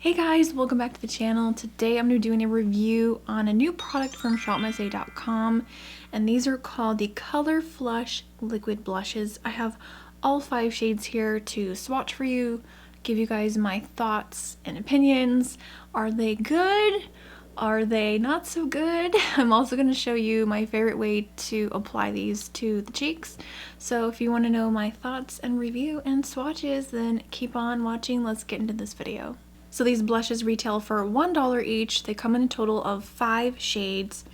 Hey guys, welcome back to the channel. Today I'm going to be doing a review on a new product from ShopMissA.com, and these are called the Color Flush Liquid Blushes. I have all 5 shades here to swatch for you, give you guys my thoughts and opinions. Are they good? Are they not so good? I'm also going to show you my favorite way to apply these to the cheeks. So if you want to know my thoughts and review and swatches, then keep on watching. Let's get into this video. So these blushes retail for $1 each. They come in a total of 5 shades.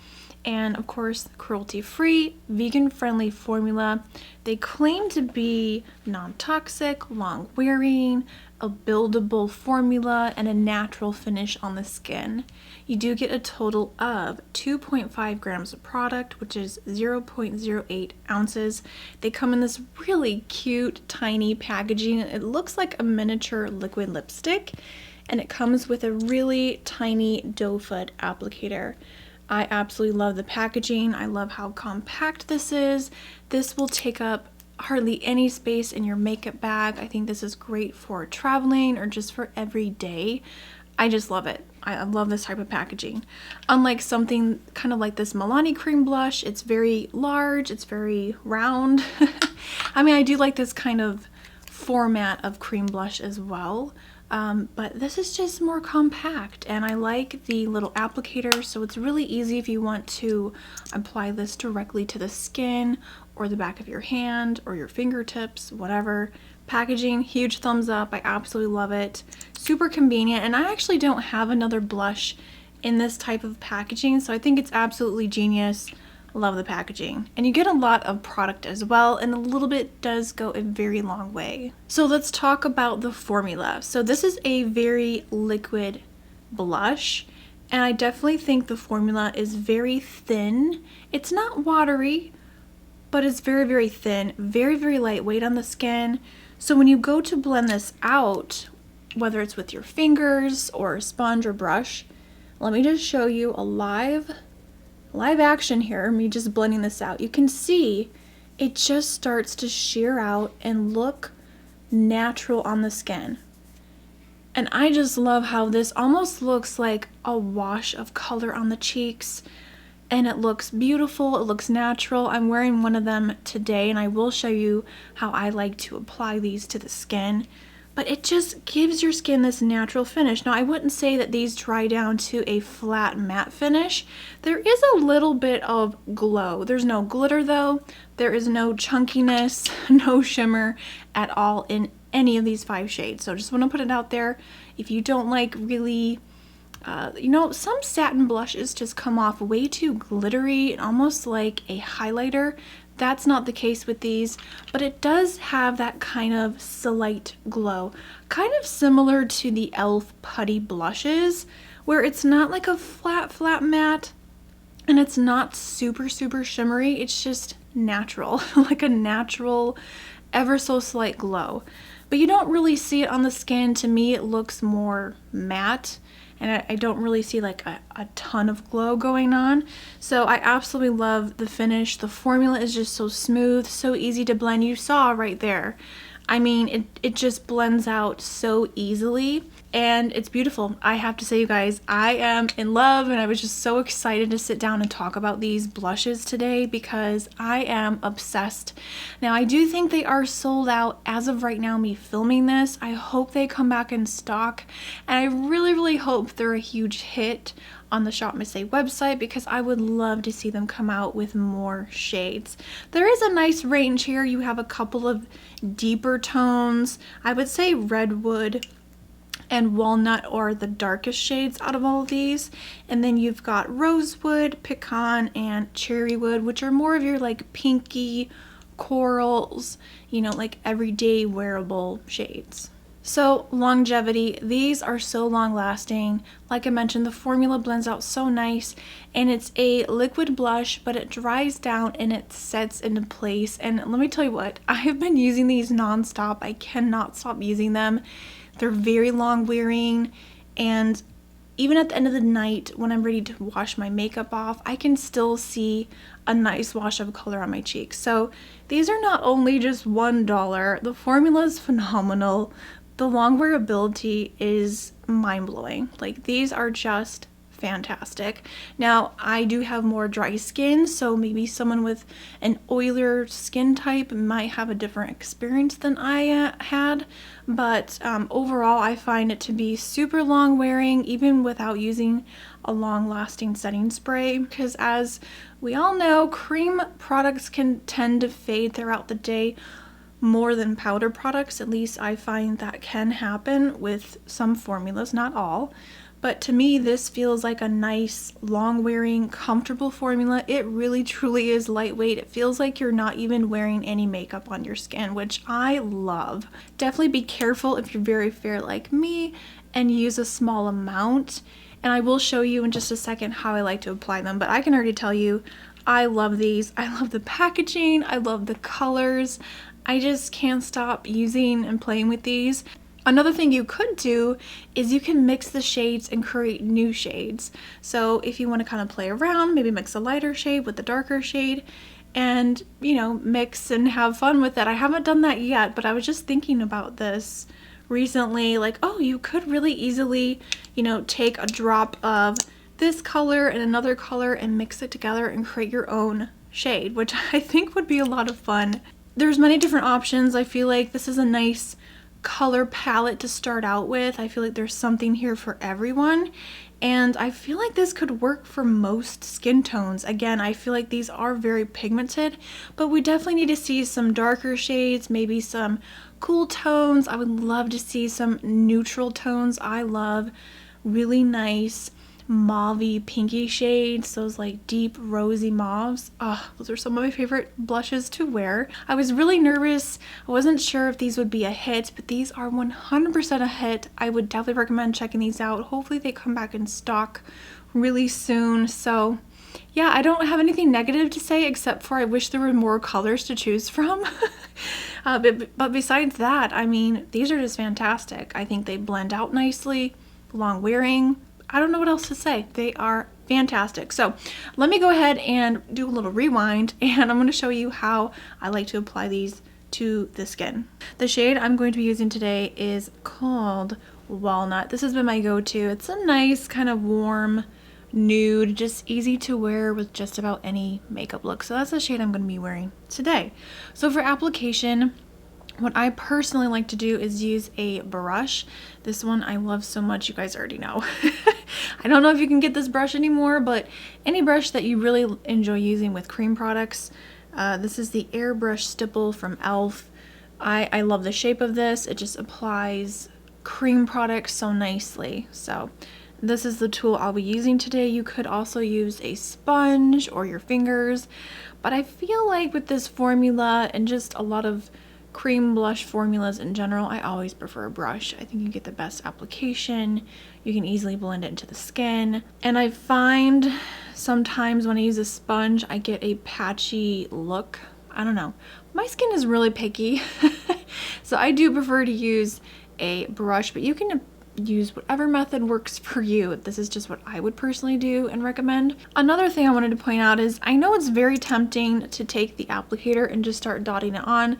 And of course, cruelty-free, vegan-friendly formula. They claim to be non-toxic, long-wearing, a buildable formula, and a natural finish on the skin. You do get a total of 2.5 grams of product, which is 0.08 ounces. They come in this really cute, tiny packaging. It looks like a miniature liquid lipstick, and it comes with a really tiny doe foot applicator. I absolutely love the packaging. I love how compact this is. This will take up hardly any space in your makeup bag. I think this is great for traveling or just for every day. I just love it. I love this type of packaging. Unlike something kind of like this Milani cream blush, it's very large, it's very round. I mean, I do like this kind of format of cream blush as well. But this is just more compact, and I like the little applicator, so it's really easy if you want to apply this directly to the skin or the back of your hand or your fingertips, whatever. Packaging, huge thumbs up. I absolutely love it. Super convenient, and I actually don't have another blush in this type of packaging, so I think it's absolutely genius. Love the packaging, and you get a lot of product as well, and a little bit does go a very long way. So let's talk about the formula. So this is a very liquid blush, and I definitely think the formula is very thin. It's not watery, but it's very thin, very lightweight on the skin. So when you go to blend this out, whether it's with your fingers or a sponge or brush, let me just show you a live action here, me just blending this out. You can see it just starts to sheer out and look natural on the skin. And I just love how this almost looks like a wash of color on the cheeks, and it looks beautiful, it looks natural. I'm wearing one of them today, and I will show you how I like to apply these to the skin. But it just gives your skin this natural finish. Now, I wouldn't say that these dry down to a flat matte finish. There is a little bit of glow. There's no glitter though. There is no chunkiness, no shimmer at all in any of these 5 shades. So just want to put it out there. If you don't like really, some satin blushes just come off way too glittery and almost like a highlighter. That's not the case with these, but it does have that kind of slight glow, kind of similar to the e.l.f. putty blushes, where it's not like a flat matte, and it's not super shimmery. It's just natural, like a natural, ever so slight glow. But you don't really see it on the skin. To me, it looks more matte, and I don't really see like a ton of glow going on. So I absolutely love the finish. The formula is just so smooth, so easy to blend. You saw right there. I mean, it just blends out so easily, and it's beautiful. I have to say, you guys, I am in love, and I was just so excited to sit down and talk about these blushes today because I am obsessed. Now, I do think they are sold out as of right now, me filming this. I hope they come back in stock, and I really hope they're a huge hit on the ShopMissA website, because I would love to see them come out with more shades. There is a nice range here. You have a couple of deeper tones. I would say redwood and walnut are the darkest shades out of all of these, and then you've got rosewood, pecan, and cherrywood, which are more of your like pinky corals, like everyday wearable shades. So longevity, these are so long lasting. Like I mentioned, the formula blends out so nice, and it's a liquid blush, but it dries down and it sets into place. And let me tell you what, I have been using these nonstop. I cannot stop using them. They're very long wearing, and even at the end of the night when I'm ready to wash my makeup off, I can still see a nice wash of color on my cheeks. So these are not only just $1, the formula is phenomenal. The long wearability is mind-blowing. Like, these are just fantastic. Now, I do have more dry skin, so maybe someone with an oilier skin type might have a different experience than I had, but overall I find it to be super long wearing even without using a long-lasting setting spray, because as we all know, cream products can tend to fade throughout the day more than powder products. At least I find that can happen with some formulas, not all. But to me, this feels like a nice, long-wearing, comfortable formula. It really, truly is lightweight. It feels like you're not even wearing any makeup on your skin, which I love. Definitely be careful if you're very fair like me and use a small amount. And I will show you in just a second how I like to apply them. But I can already tell you, I love these. I love the packaging. I love the colors. I just can't stop using and playing with these. Another thing you could do is you can mix the shades and create new shades. So if you want to kind of play around, maybe mix a lighter shade with a darker shade and, you know, mix and have fun with it. I haven't done that yet, but I was just thinking about this recently, like, oh, you could really easily, you know, take a drop of this color and another color and mix it together and create your own shade, which I think would be a lot of fun. There's many different options. I feel like this is a nice color palette to start out with. I feel like there's something here for everyone, and I feel like this could work for most skin tones. Again, I feel like these are very pigmented, but we definitely need to see some darker shades, maybe some cool tones. I would love to see some neutral tones. I love really nice mauve-y pinky shades, those like deep rosy mauves. Those are some of my favorite blushes to wear. I was really nervous. I wasn't sure if these would be a hit, but these are 100% a hit. I would definitely recommend checking these out. Hopefully they come back in stock really soon. So yeah, I don't have anything negative to say except for I wish there were more colors to choose from. But besides that, I mean, these are just fantastic. I think they blend out nicely, long wearing. I don't know what else to say. They are fantastic. So let me go ahead and do a little rewind, and I'm going to show you how I like to apply these to the skin. The shade I'm going to be using today is called Walnut. This has been my go-to. It's a nice kind of warm nude, just easy to wear with just about any makeup look. So that's the shade I'm going to be wearing today. So for application, what I personally like to do is use a brush. This one I love so much, you guys already know. I don't know if you can get this brush anymore, but any brush that you really enjoy using with cream products. This is the Airbrush Stipple from e.l.f. I love the shape of this. It just applies cream products so nicely. So this is the tool I'll be using today. You could also use a sponge or your fingers, but I feel like with this formula and just a lot of cream blush formulas in general, I always prefer a brush. I think you get the best application. You can easily blend it into the skin. And I find sometimes when I use a sponge, I get a patchy look. I don't know. My skin is really picky. So I do prefer to use a brush, but you can use whatever method works for you. This is just what I would personally do and recommend. Another thing I wanted to point out is I know it's very tempting to take the applicator and just start dotting it on.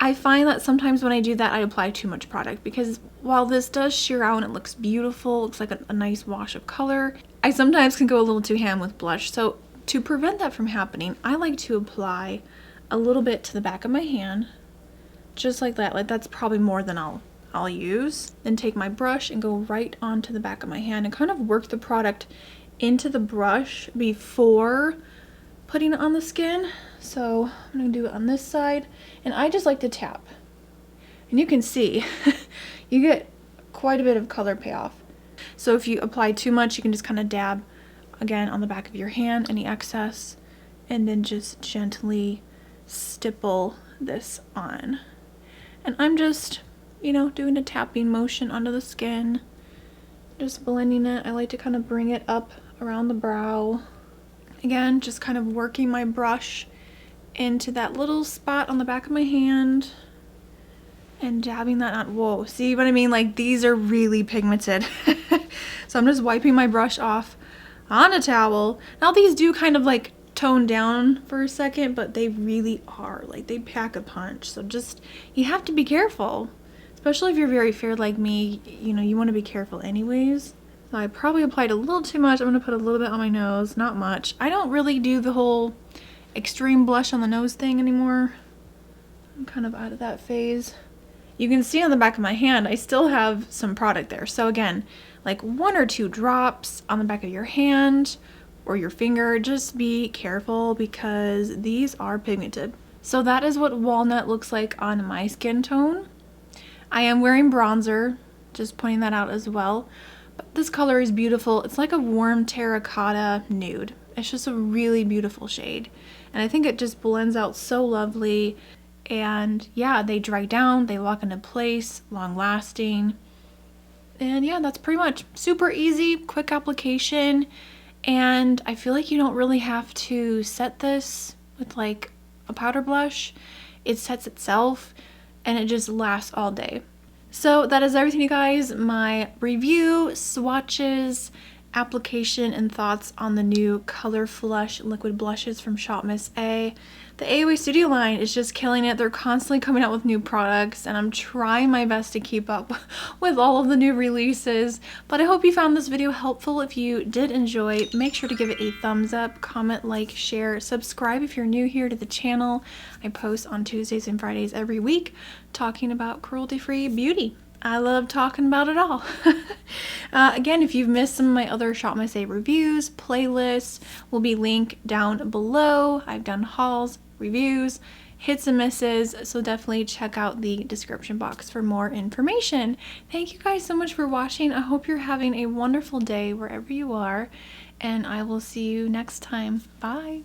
I find that sometimes when I do that, I apply too much product, because while this does sheer out and it looks beautiful, looks like a nice wash of color, I sometimes can go a little too ham with blush. So to prevent that from happening, I like to apply a little bit to the back of my hand, just like that. Like, that's probably more than I'll use. Then take my brush and go right onto the back of my hand and kind of work the product into the brush before putting it on the skin. So I'm gonna do it on this side, and I just like to tap, and you can see you get quite a bit of color payoff. So if you apply too much, you can just kind of dab again on the back of your hand, any excess, and then just gently stipple this on. And I'm just, you know, doing a tapping motion onto the skin, just blending it. I like to kind of bring it up around the brow. Again, just kind of working my brush into that little spot on the back of my hand and dabbing that on. Whoa, see what I mean? Like, these are really pigmented. So I'm just wiping my brush off on a towel. Now these do kind of like tone down for a second, but they really are, like, they pack a punch. So just, you have to be careful. Especially if you're very fair like me, you know, you want to be careful anyways. So I probably applied a little too much. I'm going to put a little bit on my nose, not much. I don't really do the whole extreme blush on the nose thing anymore. I'm kind of out of that phase. You can see on the back of my hand, I still have some product there. So again, like 1 or 2 drops on the back of your hand or your finger. Just be careful because these are pigmented. So that is what walnut looks like on my skin tone. I am wearing bronzer, just pointing that out as well. But this color is beautiful. It's like a warm terracotta nude. It's just a really beautiful shade. And I think it just blends out so lovely. And yeah, they dry down, they lock into place, long lasting. And yeah, that's pretty much super easy, quick application. And I feel like you don't really have to set this with like a powder blush. It sets itself and it just lasts all day. So that is everything, you guys. My review, swatches, application, and thoughts on the new Color Flush liquid blushes from ShopMissA. The AOA Studio line is just killing it. They're constantly coming out with new products, and I'm trying my best to keep up with all of the new releases. But I hope you found this video helpful. If you did enjoy, make sure to give it a thumbs up, comment, like, share, subscribe if you're new here to the channel. I post on Tuesdays and Fridays every week talking about cruelty-free beauty. I love talking about it all. Again, if you've missed some of my other ShopMissA reviews, playlists will be linked down below. I've done hauls, reviews, hits and misses, so definitely check out the description box for more information. Thank you guys so much for watching. I hope you're having a wonderful day wherever you are, and I will see you next time. Bye.